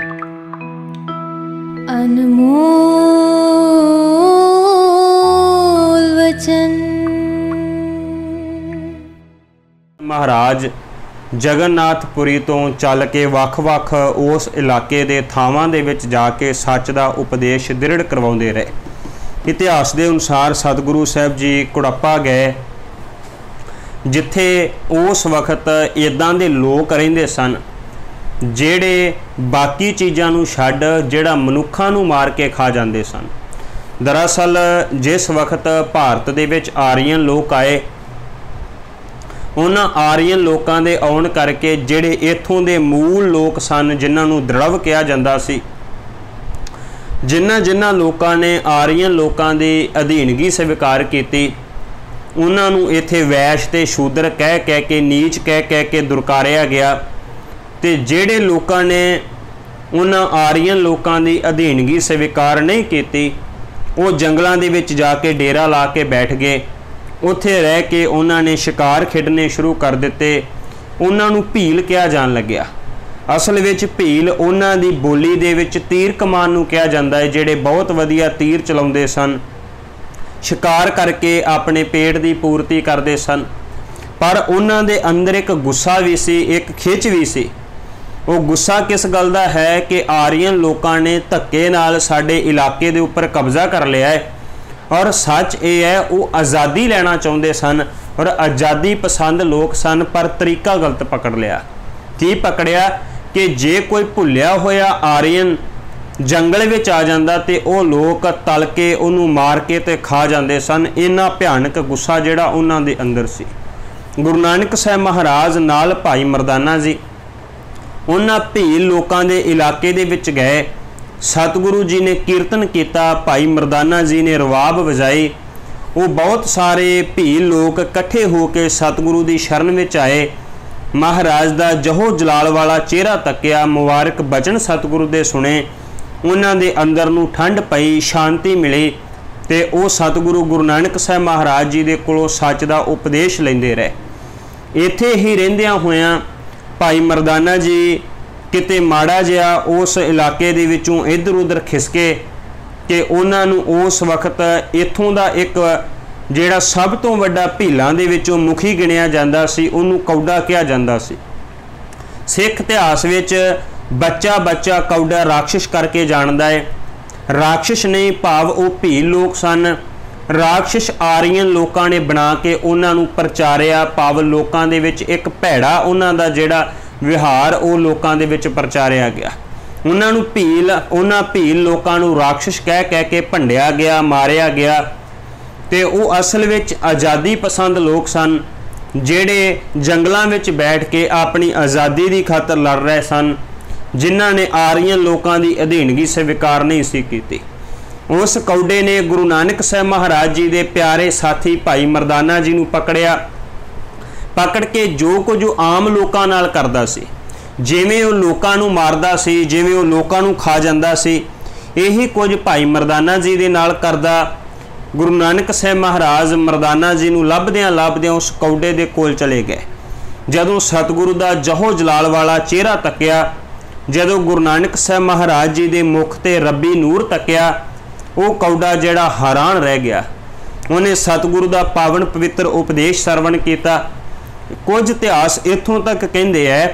अनमोल वचन। महाराज जगन्नाथपुरी तो चल के ਵੱਖ-ਵੱਖ उस इलाके के थावां दे विच जाके सच का उपदेश दृढ़ करवाउंदे रहे। इतिहास के अनुसार सतगुरु साहब जी कुड़प्पा गए, जिथे उस वक्त इदां दे लोग रहिंदे सन ਜਿਹੜੇ बाकी चीज़ों नूं छड्ड ਜਿਹੜਾ मनुੱਖਾਂ नूं मार के खा जाते सन। दरअसल जिस वक्त भारत दे विच आर्यन लोग आए, उन्हां आर्यन लोगों के आउण करके ਜਿਹੜੇ इत्थों के मूल लोग सन, जिन्हां नूं द्रव कहा जाता सी, जिन्हां लोगों ने आर्यन लोगों की अधीनगी स्वीकार की, उन्हां नूं इत्थे वैश ते शूद्र कह कह के, नीच कह कह के दुरकारिया गया। तो जिहड़े लोगों ने उन्हां आर्यन लोगों की अधीनगी स्वीकार नहीं की, वो जंगलों के विच जाके डेरा ला के बैठ गए। उत्थे रह के उन्होंने शिकार खेडने शुरू कर दिते। उन्होंने भील कहा जान लग्या। असल विच भील उन्हां दी बोली दे विच तीर कमान नूं कहा जाता है, जिहड़े बहुत वधिया तीर चलाउंदे सन, शिकार करके अपने पेट की पूर्ति करते सन। पर उन्हां दे अंदर एक गुस्सा भी सी, एक खिच भी सी। वो गुस्सा किस गल दा है कि आर्यन लोगों ने धक्के नाल साडे इलाके दे उपर कब्जा कर लिया है, और सच ये है वो आज़ादी लेना चाहते सन और आज़ादी पसंद लोग सन, पर तरीका गलत पकड़ लिया। की पकड़िया कि जे कोई भुलिया होया आर्यन जंगल विच आ जांदा ते वो लोग तल के उन्होंने मार के ते खा जाते सन। इन्ना भयानक गुस्सा जिहड़ा उन्हां दे अंदर सी। गुरु नानक साहब महाराज नाल भाई मरदाना जी उन्हां भील लोगों के इलाके दे विच गए। सतगुरु जी ने कीर्तन किया, भाई मरदाना जी ने रवाब वजाई। वो बहुत सारे भील लोग इकट्ठे होकर सतगुरु की शरण में आए। महाराज का जहो जलाल वाला चेहरा तकिया, मुबारक बचन सतगुरु दे सुने। उन्हां दे अंदर नूं ठंड पई, शांति मिली, ते वो सतगुरु गुरु नानक साहब महाराज जी दे कोलों सच का उपदेश लेंदे रहे। इत्थे ही रहिंदियां होइयां भाई मरदाना जी किते माड़ा जिहा उस इलाके दे विचों इधर उधर खिसके कि उन्हां नूं उस वक्त इत्थों दा एक जिहड़ा सब तो वड्डा भीलां दे विचों मुखी गिणिया जांदा सी, उहनूं कौडा कहा जांदा सी। सिख इतिहास विच बच्चा बच्चा कौडा राक्षस करके जानदा है। राक्षस नहीं, भाव वो भील लोग सन। राक्षस आर्यन लोगों ने बना के उन्होंने प्रचारिया, भाव लोगों के विच एक भैड़ा उन्हों का जिहड़ा विहार वो लोगों के विच प्रचारिया गया। उन्होंने भील लोगों को राक्षस कह कह के भंडिया गया, मारिया गया। तो वो असल विच आज़ादी पसंद लोग सन, जिहड़े जंगलों विच बैठ के अपनी आज़ादी की खातर लड़ रहे सन, जिन्हां ने आर्यन लोगों की अधीनगी स्वीकार नहीं सी कीती। उस कौडे ने गुरु नानक साहब महाराज जी के प्यारे साथी भाई मरदाना जी नूं पकड़िया। पकड़ के जो कुछ आम लोगों नाल करदा सी, जिवें वो लोगों नूं मारदा सी, जिवें वो लोगों नूं खा जांदा सी, यही कुछ भाई मरदाना जी दे नाल करदा। गुरु नानक साहब महाराज मरदाना जी नूं लभदियां उस कौडे दे कोल चले गए। जदों सतगुरु दा जहो जलाल वाला चेहरा तकिया, जदों गुरु नानक साहब महाराज जी दे मुख ते रब्बी नूर तकिया, वो कौडा जिहड़ा हैरान रह गया। उन्हें सतगुरु का पावन पवित्र उपदेश सरवण किया। कुछ इतिहास इत्थों तक कहते हैं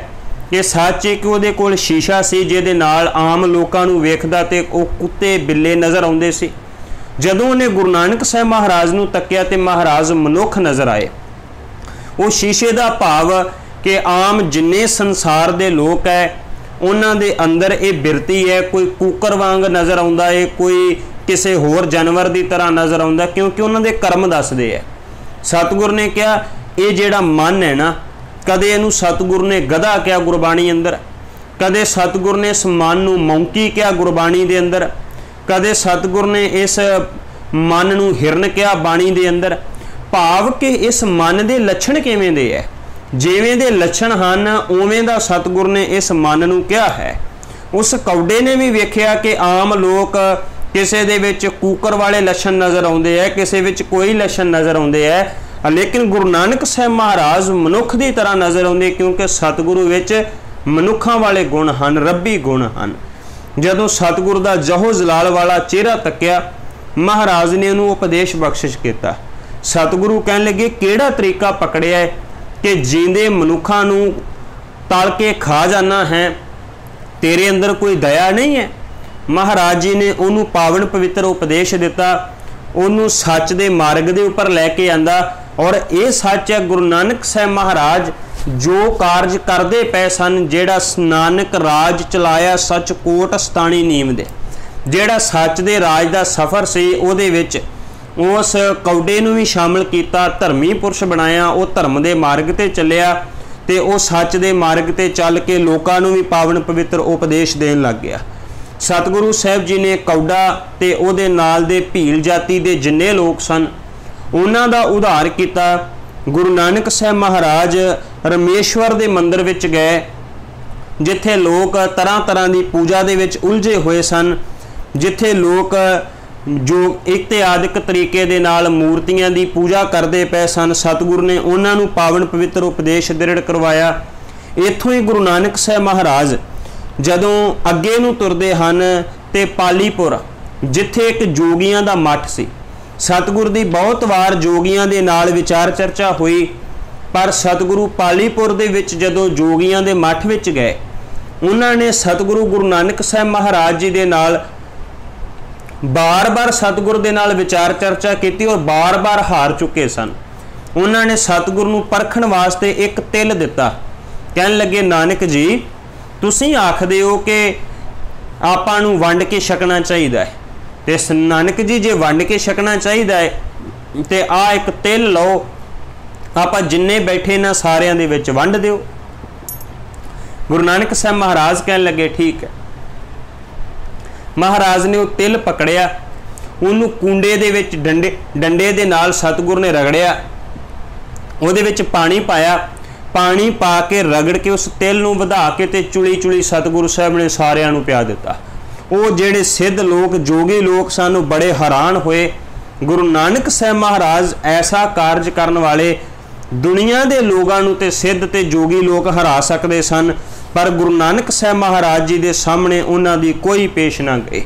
कि सच है कि उहदे कोल शीशा सी, जिहदे नाल आम लोगों नूं वेखदा ते वो कुत्ते बिल्ले नज़र आउंदे सी। जदों उन्हें गुरु नानक साहब महाराज नूं तकिया ते महाराज मनुख नज़र आए। वो शीशे का भाव कि आम जिन्ने संसार दे लोग है उन्हां दे अंदर ये बिरती है। कोई कुकर वांग नज़र आउंदा है, कोई किसी होर जानवर की तरह नज़र आता, क्योंकि उन्होंने कर्म दसदे है। सतगुर ने कहा ये जिहड़ा मन है ना, कदे इनू सतगुर ने गधा कहा गुरबाणी अंदर, कदे सतगुर ने इस मन नूं मौंकी कहा गुरबाणी दे अंदर, कदे सतगुर ने इस मन नूं हिरन कहा बाणी दे अंदर। भाव कि इस मन के लक्षण किवें दे है, जिवें दे लक्षण हैं उवें दा सतगुर ने इस मन नूं कहा है। उस कौडे ने भी वेख्या कि आम लोग किसी दे विच कूकर वाले लक्षण नज़र आउंदे है, किसी विच कोई लक्षण नज़र आउंदे है, लेकिन गुरु नानक साहब महाराज मनुख की तरह नज़र आउंदे, क्योंकि सतगुरु विच मनुखा वाले गुण हैं, रब्बी गुण हैं। जदों सतगुरु का जहो जलाल वाला चेहरा तक्या, महाराज ने उन्होंने उपदेश बख्शिश किया। सतगुरु कहन लगे किहड़ा तरीका पकड़िया है कि जींदे मनुखा नूं तल के खा जाना है, तेरे अंदर कोई दया नहीं है। महाराज जी ने उन्होंने पावन पवित्र उपदेश दिता, उन्होंने सच दे मार्ग दे उपर लैके आंदा। और ये सच है गुरु नानक साहब महाराज जो कारज करते पे सन, जेड़ा नानक राज चलाया सच कोट सतानी नीम दे, जेड़ा सच दे राज का सफ़र से उहदे विच उस कौडे नूं भी शामिल किया, धर्मी पुरुष बनाया, वो धर्म के मार्ग ते चलिया ते वो सच दे मार्ग ते चल के लोकां नूं भी पावन पवित्र उपदेश देन लग गया। सतगुरु साहब जी ने कौडा ते उहदे नाल दे भील जाति दे जिन्ने लोग सन उन्हां दा उद्धार किया। गुरु नानक साहब महाराज रमेश्वर दे मंदिर विच गए, जिथे लोग तरह तरह की पूजा दे विच उलझे हुए सन, जिथे लोग जो इत्यादिक तरीके दे नाल मूर्तियां दी पूजा करते पे सन। सतगुरु ने उन्होंने पावन पवित्र उपदेश दृढ़ करवाया। इत्थों ही गुरु नानक साहब महाराज जदों अगे नूं तुरदे हन ते पालीपुर जिथे एक जोगियां दा मठ सी, सतगुरु दी बहुत वार जोगियां दे नाल विचार चर्चा हुई, पर सतगुरु पालीपुर दे विच जदों जोगियां दे मठ विच गए, उन्होंने सतगुरु गुरु नानक साहब महाराज जी दे नाल बार बार सतगुरु दे नाल विचार चर्चा की और बार बार हार चुके सन। उन्होंने सतगुरु नूं परखण वास्ते एक तिल दिता। कहन लगे नानक जी तुसीं आखदे हो कि आपां नूं वंड के छकना चाहिए है, ते नानक जी जे वंड के छकना चाहिए है ते आ एक तिल लो, आपां जिन्ने बैठे ना सारियां दे विच वंड दिओ। गुरु नानक साहब महाराज कहन लगे ठीक है। महाराज ने वो तिल पकड़िया, उन्होंने कूंडे दे विच डंडे दे नाल सतगुरु ने रगड़िया, उहदे विच पानी पाया, पानी पा के रगड़ के उस तिल नूं वधा के ते चुली चुली सतगुरु साहब ने सारियां नूं पिया दिता। वो जेड़े सिद्ध लोग जोगी लोग सन वो बड़े हैरान हुए। गुरु नानक साहब महाराज ऐसा कारज करन वाले दुनिया के लोगों नूं ते सिद्ध ते जोगी लोग हरा सकते सन, पर गुरु नानक साहब महाराज जी के सामने उन्हां दी कोई पेश ना गई।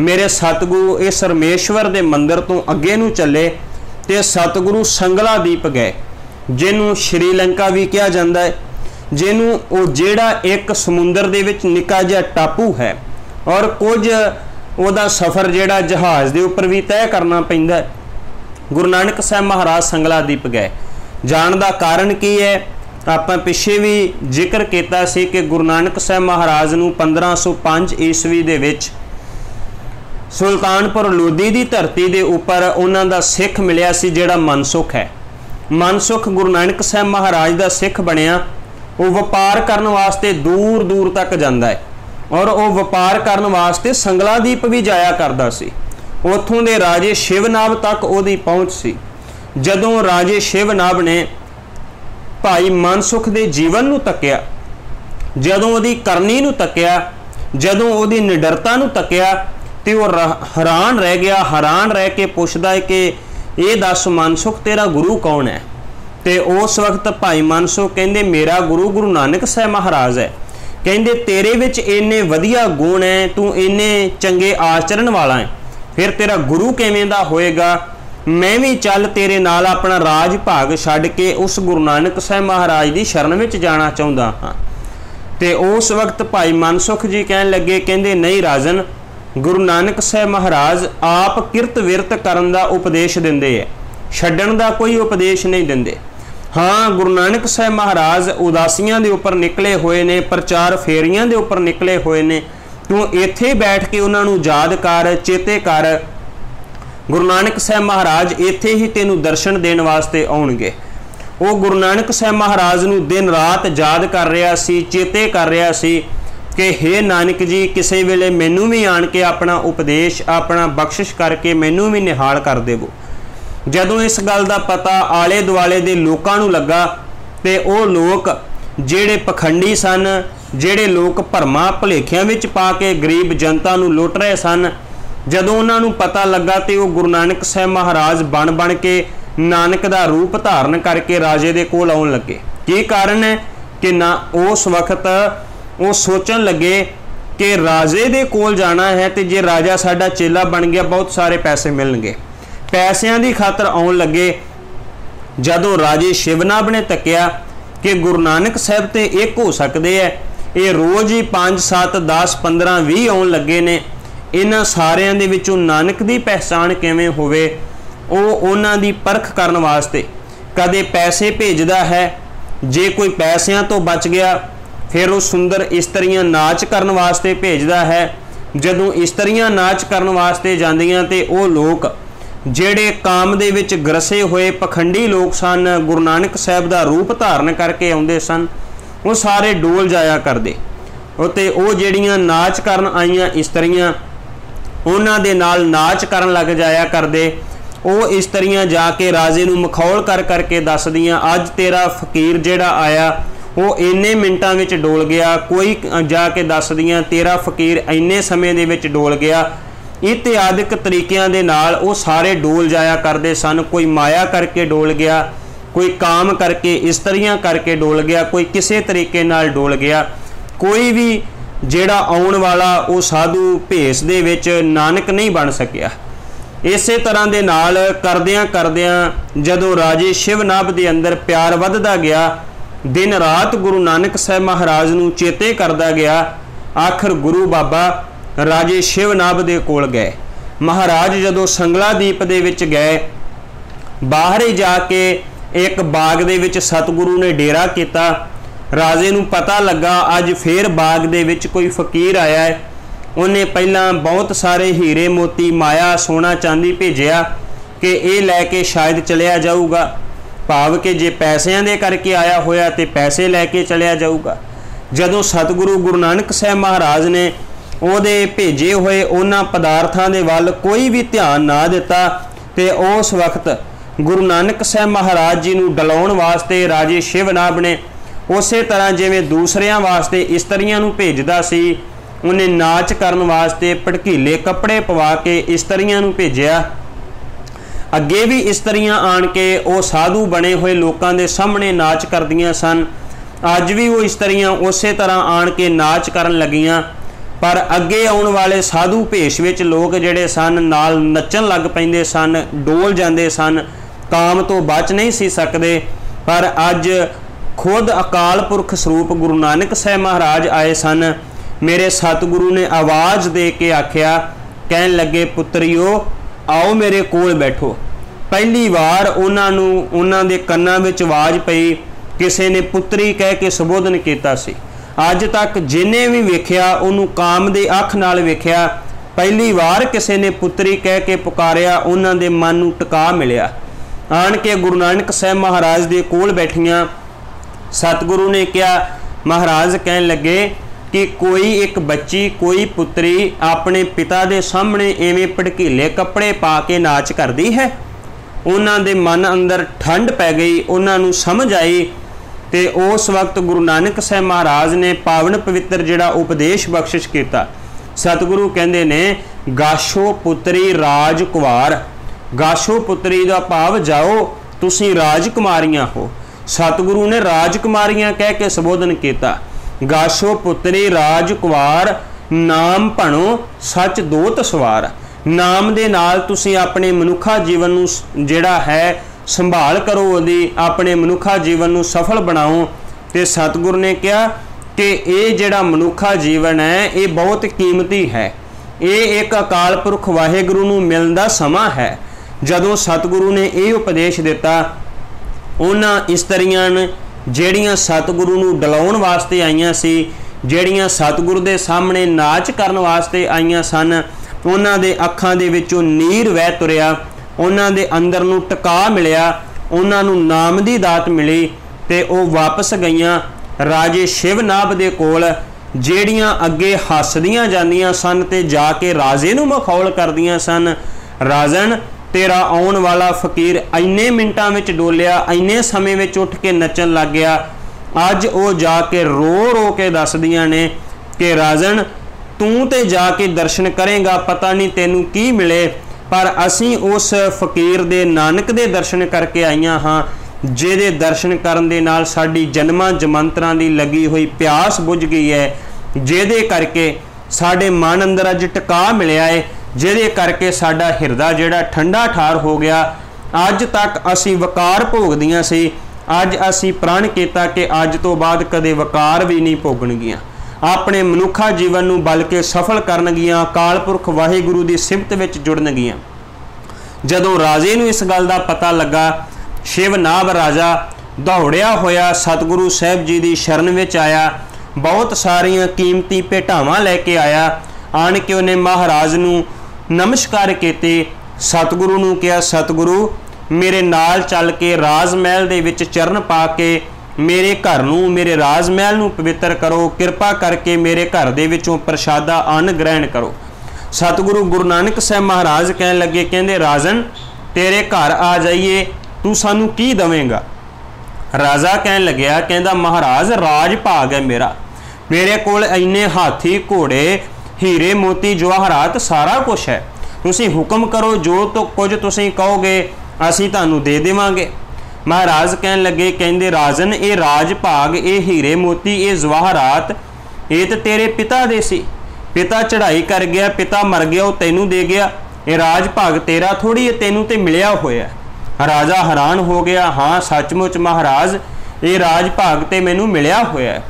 मेरे सतगुरु इस रमेश्वर के मंदिर तो अगे नूं चले ते सतगुरु संगला दीप गए, जिन्हों श्रीलंका भी कहा जाता है, जिन्हों वो जेड़ा एक समुंदर दे विच निक्का जिहा टापू है और कुछ उहदा सफ़र जेड़ा जहाज़ के उपर भी तय करना पैंदा है। गुरु नानक साहब महाराज संगला दीप गए। जाण दा कारण की है, आपां पिछे भी जिक्र किया सी कि गुरु नानक साहब महाराज नूं 1505 ईस्वी दे विच सुल्तानपुर लोधी की धरती के उपर उन्हां दा सिख मिलिया सी, जिहड़ा मनसुख है। मनसुख गुरु नानक साहब महाराज का सिख बनया। वो वपार करने वास्ते दूर दूर तक जाता है और वो वपार करने वास्ते संगला दीप भी जाया करता सी। उत्थों दे राजे शिवनाभ तक उहदी पहुँच सी। जदों राजे शिवनाभ ने भाई मनसुख के जीवन नूं तक्या, जदों उहदी करनी नूं तक्या, जदों उहदी निडरता नूं तक्या ते वो हैरान रह गया। हैरान रह के पुछदा है कि ये दस मनसुख तेरा गुरु कौन है? ते उस वक्त भाई मनसुख कहंदे मेरा गुरु गुरु नानक साहब महाराज है। कहंदे तेरे विच इन्ने वधिया गुण है, तू इन्ने चंगे आचरण वाला है, फिर तेरा गुरु किवें दा होएगा? मैं भी चल तेरे नाल अपना राज भाग छड्ड के उस गुरु नानक साहब महाराज की शरण में जाना चाहुंदा हाँ। ते उस वक्त भाई मनसुख जी कहन लगे, कहंदे नहीं राजन, गुरु नानक साहब महाराज आप किरत विरत करन दा उपदेश दिंदे है, छड्डण दा कोई उपदेश नहीं दिंदे। हाँ गुरु नानक साहब महाराज उदासियां दे उपर निकले हुए ने, प्रचार फेरियां दे उपर निकले हुए ने, तू इत्थे बैठ के उन्हां नूं याद कर, चेते कर। गुरु नानक साहब महाराज इत्थे ही तेनू दर्शन देने वास्ते आउणगे। वो गुरु नानक साहब महाराज नूं दिन रात याद कर रहा सी, चेते कर रहा सी कि हे नानक जी किसी वेले मैनू भी आण के अपना उपदेश अपना बख्शिश करके मैनू भी निहाल कर देवो। जदों इस गल का पता आले दुआले दे लोकां नूं लगा ते वो लोग जेड़े पखंडी सन, जेड़े लोग भरमां भुलेखियां विच पा के गरीब जनता नूं लुट रहे सन, जदों उन्हां नूं पता लगा तो वो गुरु नानक साहब महाराज बन बन के नानक का रूप धारण करके राजे दे कोल आउण लगे। की कारण है कि ना उस वक्त वो सोचन लगे कि राजे दे कोल जाना है तो जे राजा साडा चेला बन गया बहुत सारे पैसे मिलणगे। पैसों की खातर आउण लगे। जदों राजे शिवनाभ ने तकिया कि गुरु नानक साहब तो एक हो सकते हैं, ये रोज़ ही 5 7 10 15 20 आउण लगे ने, इन्हां सारियां दे विचों नानक दी पहचान किवें होवे, ਉਹ ਉਹਨਾਂ ਦੀ परख करन वास्ते कदे पैसे भेजदा है, जे कोई पैसों तो बच गया फिर वो सुंदर इस्त्रियां नाच करन वास्ते भेजदा है। जदों इस्त्रियां नाच करन वास्ते जांदियां ते वो लोग ਜਿਹੜੇ काम दे विच ग्रसे हुए पखंडी लोग सन, गुरु नानक साहब का रूप धारण करके आउंदे सन, वो सारे डोल जाया करदे। ते वो ਜਿਹੜੀਆਂ नाच करन आईयां इस्त्रियां उन्हां दे नाल नाच करन लग जाया करदे। वो इस्त्रियां जाके राजे नूं मखौल कर करके दसदियां, अज तेरा फकीर जिहड़ा आया वो इन्ने मिनटां विच डोल गया, कोई जाके दसदियां तेरा फकीर इन्ने समय दे विच डोल गया। इत्यादिक तरीकिਆਂ ਦੇ ਨਾਲ ਉਹ ਸਾਰੇ डोल जाया करते सन। कोई माया करके डोल गया, कोई काम करके इस्त्रियां करके डोल गया, कोई किसी तरीके नाल डोल गया। कोई भी ਜਿਹੜਾ आउण वाला वो साधु भेस दे विच नानक नहीं बन सकिया। इसे तरह के नाल करदियां करदियां जदों राजे शिवनाभ के अंदर प्यार वधदा गया, दिन रात गुरु नानक साहब महाराज नूं चेते करदा गया। आखिर गुरु बाबा राजे शिवनाभ दे कोल गए। महाराज जदों संगलादीप दे विच गए, बाहर ही जाके एक बाग दे विच सतगुरु ने डेरा किया। राजे नूं पता लगा अज फिर बाग दे विच कोई फकीर आया है। उन्हें पहला बहुत सारे हीरे मोती माया सोना चांदी भेजिया कि ये लैके शायद चलिया जाऊगा, भाव कि जे पैसों दे करके आया होया तो पैसे लैके चलिया जाऊगा। जदों सतगुरु गुरु नानक साहब महाराज ने ਉਹਦੇ भेजे हुए उन्हां पदार्थां दे वल कोई भी ध्यान ना दिता तो उस वक्त गुरु नानक साहब महाराज जी नूं डलाउण वास्ते राजे शिवनाभ ने उस तरह जिवें दूसरियां वास्ते इस्त्रियां नूं भेजदा सी, उन्हें नाच करन वास्ते भड़कीले कपड़े पवा के इस्त्रियां नूं भेजिया। अगे भी इस्त्रियां आण के वो साधु बने हुए लोगों के सामने नाच करदियां सन। अज भी वो इस्त्रियां उस तरह आण के नाच करन लगियां, पर अगे आउण वाले साधु भेष विच लोग जिहड़े सन नाल नच्चण लग पैंदे सन, डोल जांदे सन, काम तो बच नहीं सी सकदे। पर अज खुद अकाल पुरख स्वरूप गुरु नानक साहब महाराज आए सन। मेरे सतगुरु ने आवाज़ दे के आख्या, कहन लगे पुत्रियो आओ मेरे कोल बैठो। पहली बार उन्हां दे कन्नां विच आवाज़ पई, किसी ने पुत्री कह के संबोधन किया सी। अज तक जिन्हें भी वेख्या उन्होंने काम दे अख नाल वेख्या, पहली बार किसी ने पुत्री कह के पुकारिया, उन्हां दे मन नूं टिका मिलिया। आण के गुरु नानक साहब महाराज दे कोल बैठियां। सतगुरु ने कहा, महाराज कहन लगे कि कोई एक बच्ची कोई पुत्री अपने पिता दे सामने इवें भड़कीले कपड़े पा के नाच करती है। उन्हां दे मन अंदर ठंड पै गई, उन्हां नूं समझ आई। तो उस वक्त गुरु नानक साहब महाराज ने पावन पवित्र जिहड़ा उपदेश बख्शिश किया। सतगुरु कहंदे ने गाशो पुत्री राजकुमार। गाशो पुत्री का भाव जाओ तुसी राजकुमारियां हो। सतगुरु ने राजकुमारियां कह के संबोधन किया। गाशो पुत्री राजकुमार नाम भणो सच दोत सवार। नाम दे नाल तुसी अपने मनुखा जीवन नूं जिहड़ा है संभाल करो, ओदी अपने मनुखा जीवन नूं सफल बनाओ। तो सतगुरु ने कहा कि ये जिहड़ा मनुखा जीवन है ये बहुत कीमती है, ये एक अकाल पुरख वाहिगुरु नूं मिलण दा समां है। जदों सतगुरु ने ये उपदेश दिता, उन्हां इस्त्रियां ਜਿਹੜੀਆਂ सतगुरु नूं डलाउण वास्ते आईयां सी, ਜਿਹੜੀਆਂ सतगुरु दे सामने नाच करन वास्ते आईयां सन, उन्हां दे अखां दे विचों नीर वह तुरिया, उन्हां दे अंदर नूं टिका मिलिया, उन्हां नूं नाम दी दात मिली ते ਉਹ वापस गईयां राजे शिवनाभ दे कोल। ਜਿਹੜੀਆਂ अगे हसदियां जांदियां सन ते जाके राजे नूं मखौल करदियां सन, राजन तेरा आउण वाला फकीर इन्ने मिनटां विच डोलिया, इन्ने समय विच उठ के नच्चण लग गया। अज वो जाके रो रो के दसदियां ने कि राजन तू ते जाके दर्शन करेगा, पता नहीं तेनू की मिले, पर असीं उस फकीर दे नानक दे दर्शन करके आईयां हाँ, जिहदे दर्शन करन दे नाल साडी जन्मां जमंतरां दी लगी हुई प्यास बुझ गई है, जिहदे करके साडे मन अंदर अज टिका मिलिया है, जिहदे करके साडा हिरदा जिहड़ा ठंडा ठार हो गया। अज तक असी वकार भोगदियां सी, अज असी प्रण किया कि अज तो बाद कदे वकार भी नहीं भोगणगियां, अपने मनुखा जीवन नूं बल्कि सफल करनगियां, अकाल पुरख वाहिगुरू दी सिफत विच जुड़नगियां। जदों राजे नूं इस गल दा पता लगा, शिवनाभ राजा दौड़िया होया सतगुरु साहब जी की शरण विच आया, बहुत सारिया कीमती भेटावां लैके आया। आण के उन्हें महाराज नूं नमस्कार कीते, सतगुरु नूं कहा, सतगुरु मेरे नाल चल के राज महल दे विच चरण पा के मेरे घर नूं, मेरे राज महल नूं पवित्र करो, कृपा करके मेरे घर दे विचों प्रसादा अन्न ग्रहण करो। सतगुरु गुरु नानक साहब महाराज कहन लगे, कहंदे राजन तेरे घर आ जाइए, तू सानू की दवेंगा? राजा कहन लग्या, कहंदा महाराज राज भाग है मेरा, मेरे कोल इन्ने हाथी घोड़े हीरे मोती जवाहरात सारा कुछ है, तुसीं हुक्म करो, जो तो कुछ तुसीं कहोगे असीं तुहानूं दे देवांगे। महाराज कहन लगे, कहंदे राजन ये राज भाग, ये हीरे मोती, ये जवाहरात ये तो तेरे पिता दे सी, पिता चढ़ाई कर गया, पिता मर गया, वो तैनूं दे गया, ये राज भाग तेरा थोड़ी है, तैनूं ते मिलिया होया। राजा हैरान हो गया, हाँ सचमुच महाराज ये राज भाग ते मैनू मिलिया होया है।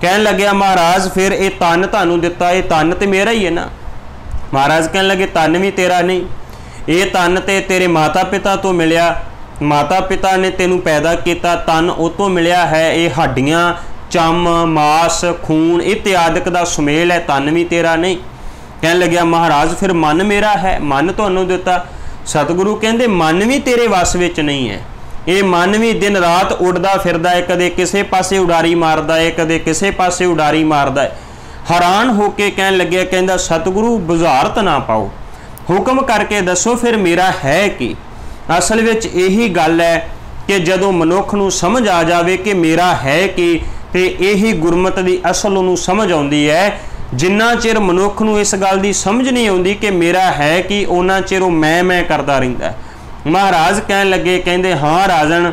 कहन लग्या महाराज फिर ये तन तुहानूं दिता, ये तन ते मेरा ही है ना? महाराज कहन लगे तन भी तेरा नहीं, ये तन ते तेरे माता पिता तो मिलिया, माता पिता ने तेनू पैदा किया, तन उस तो मिलिया है, ये हड्डियां चम मास खून इत्यादिक दा सुमेल है, तन भी तेरा नहीं। कहन लग्या महाराज फिर मन मेरा है, मन तुहानूं दिता। सतगुरु कहंदे मन भी तेरे वस विच नहीं है, ये मन भी दिन रात उड़दा फिरदा है, कदे किसे पासे उडारी मारदा है, कदे किसे पासे उडारी मारदा है। हैरान होके कहन लग्या, कहंदा सतगुरु बुझारत ना पाओ, हुक्म करके दसो फिर मेरा है कि? असल विच यही गल है कि जदों मनुख नूं समझ आ जावे कि मेरा है कि, ते यही गुरमत दी असल नूं समझ आउंदी है। जिन्ना चिर मनुख नूं इस गल दी समझ नहीं आउंदी कि मेरा है कि, उन्ना चिर मैं करदा रहिंदा है। महाराज कहन लगे, कहंदे हाँ राजन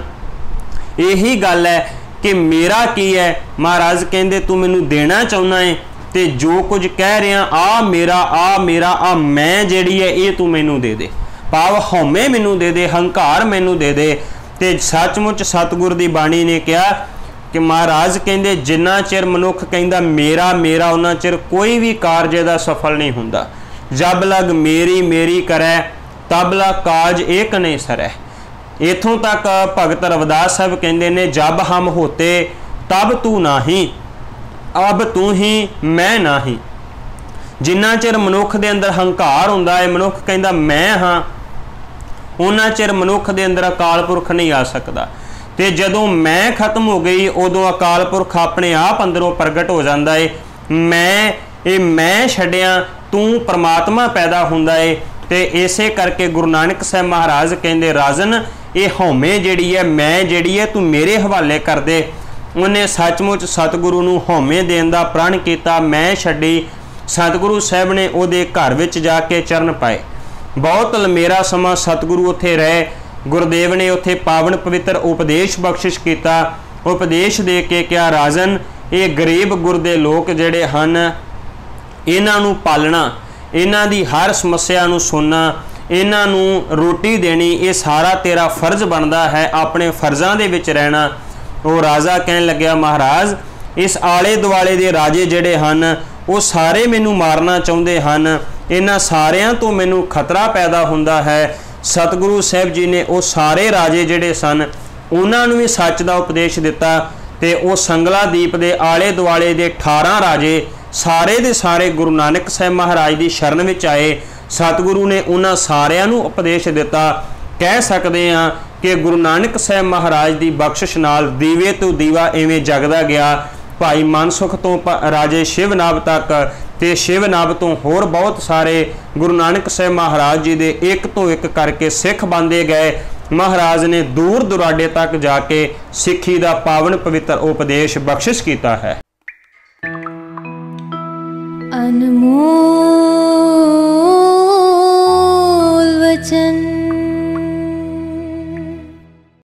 यही गल है कि मेरा की है। महाराज कहंदे तू मैनू देना चाहुंदा है, ते जो कुछ कह रहा आ मेरा आ मैं जिहड़ी है ये तू मैनू दे दे, भाव हौमे मैनू दे दे, हंकार मैनू दे दे। ते सचमुच सतगुर दी बाणी ने कहा कि महाराज कहंदे जिन्ना चिर मनुख कहंदा मेरा मेरा, उन्ना चिर कोई भी कार्य दा सफल नहीं हुंदा। जब लग मेरी मेरी करै, तब लग काज एक नहीं सरै। इथों तक भगत रविदास साहब कहंदे ने, जब हम होते तब तू नाही, अब तू ही मैं नाही। जिन्ना चिर मनुख दे अंदर हंकार हुंदा है, मनुख कहंदा मैं हाँ, उन्ना चिर मनुख दे अंदर अकाल पुरख नहीं आ सकदा। ते जदों मैं खत्म हो गई, उदों अकाल पुरख अपने आप अंदरों प्रगट हो जाता है। मैं छड्डिया तू परमात्मा पैदा हुंदा है। ते इसे करके गुरु नानक साहब महाराज कहंदे राजन ये हौमे जिहड़ी है, मैं जिहड़ी है तू मेरे हवाले कर दे। उन्हें सचमुच सतगुरु नूं हौमे देण दा प्रण किया, मैं छड्डी। सतगुरु साहब ने उहदे घर विच जाके चरण पाए। बहुत लंमेरा समा सतगुरु उत्थे रहे। गुरुदेव ने उत्थे पावन पवित्र उपदेश बख्शिश किया। उपदेश दे के क्या राजन ये गरीब गुरदे लोग जिहड़े हन, इन्हां नूं पालना, इन्हां दी हर समस्या नूं सुनना, इन्हां नूं रोटी देनी, ये सारा तेरा फर्ज बनता है। अपने फर्जां दे विच रहना। वो राजा कहन लग्या महाराज इस आले दुआले दे राजे जिहड़े हन वो सारे मैनू मारना चाहुंदे हन, इन्हां सारियां तो मैनू खतरा पैदा हुंदा है। सतगुरु साहब जी ने वो सारे राजे जिहड़े सन उन्होंने भी सच का उपदेश दिता। ते वो संगला दीप के आले दुआले दे 18 राजे सारे दे सारे गुरु नानक साहब महाराज की शरण में आए। सतगुरु ने उन्होंने सारियां नूं उपदेश दिता। कह सकते हैं कि गुरु नानक साहब महाराज की बख्शिश नाल दीवे तो दीवा इवें जगदा गया। भाई मनसुख तो राजे शिवनाभ तक ते शिवनाभ तो होर बहुत सारे गुरु नानक साहब महाराज जी दे एक तो एक करके सिख बनते गए। महाराज ने दूर दुराडे तक जाके सिक्खी दा पावन पवित्र उपदेश बख्शिश किया है। अनमोल वचन